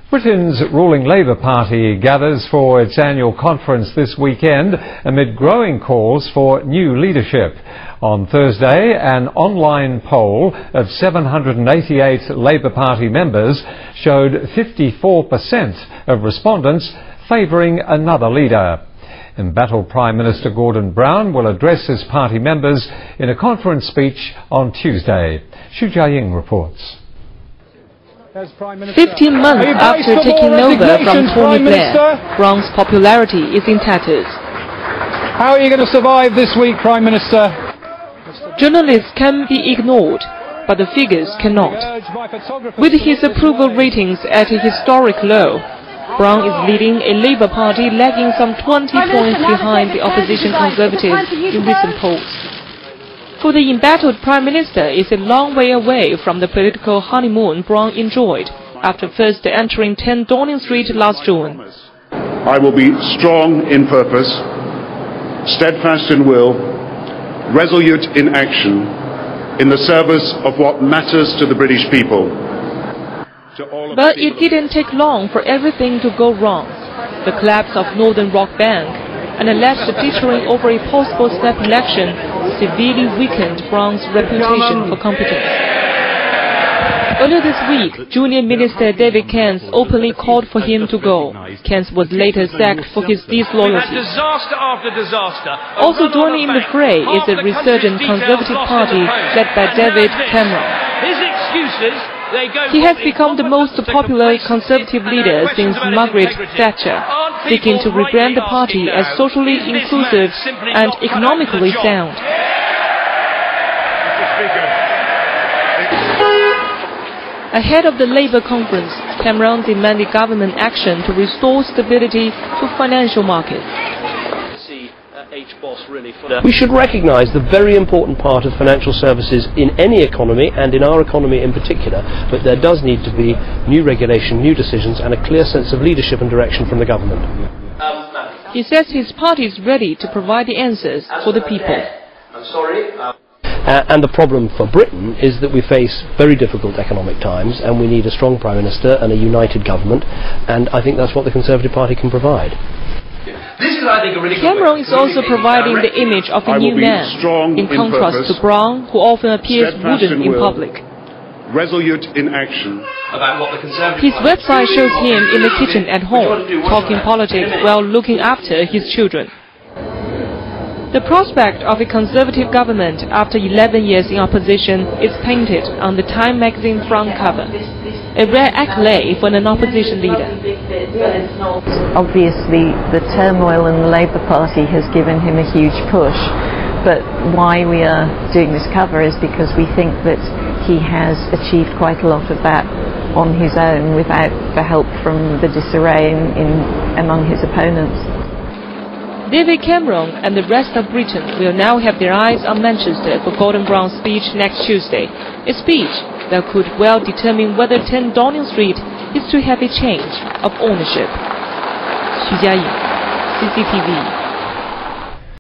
Britain's ruling Labour Party gathers for its annual conference this weekend amid growing calls for new leadership. On Thursday, an online poll of 788 Labour Party members showed 54% of respondents favouring another leader. Embattled Prime Minister Gordon Brown will address his party members in a conference speech on Tuesday. Xu Jiaying reports. 15 months after taking over from Tony Blair, Brown's popularity is in tatters. How are you going to survive this week, Prime Minister? Journalists can be ignored, but the figures cannot. With his approval ratings at a historic low, Brown is leading a Labour Party lagging some 20 points behind the opposition Conservatives in recent polls. For the embattled Prime Minister is a long way away from the political honeymoon Brown enjoyed after first entering 10 Downing Street last June. I will be strong in purpose, steadfast in will, resolute in action, in the service of what matters to the British people. But it didn't take long for everything to go wrong. The collapse of Northern Rock Bank and alleged teetering over a possible snap election severely weakened Brown's reputation for competence. Earlier this week, Junior Minister David Keynes openly called for him to go. Keynes was later sacked for his disloyalty. Disaster after disaster. Also joining in the fray is the resurgent Conservative Party led by David Cameron. His excuses, they go. He has become the most popular Conservative leader since Margaret Thatcher, seeking to rebrand the party as socially inclusive and economically sound. Ahead of the Labour conference, Cameron demanded government action to restore stability to financial markets. We should recognise the very important part of financial services in any economy and in our economy in particular, but there does need to be new regulation, new decisions and a clear sense of leadership and direction from the government. He says his party is ready to provide the answers for the people. And the problem for Britain is that we face very difficult economic times and we need a strong Prime Minister and a united government, and I think that's what the Conservative Party can provide. Cameron is also providing the image of a new man, in contrast to Brown, who often appears wooden in public. Resolute in action. His website shows him in the kitchen at home, talking politics while looking after his children. The prospect of a Conservative government after 11 years in opposition is painted on the Time magazine front cover, a rare accolade for an opposition leader. Obviously, the turmoil in the Labour Party has given him a huge push, but why we are doing this cover is because we think that he has achieved quite a lot of that on his own without the help from the disarray among his opponents. David Cameron and the rest of Britain will now have their eyes on Manchester for Gordon Brown's speech next Tuesday, a speech that could well determine whether 10 Downing Street is to have a change of ownership. Xu Jiaying, CCTV.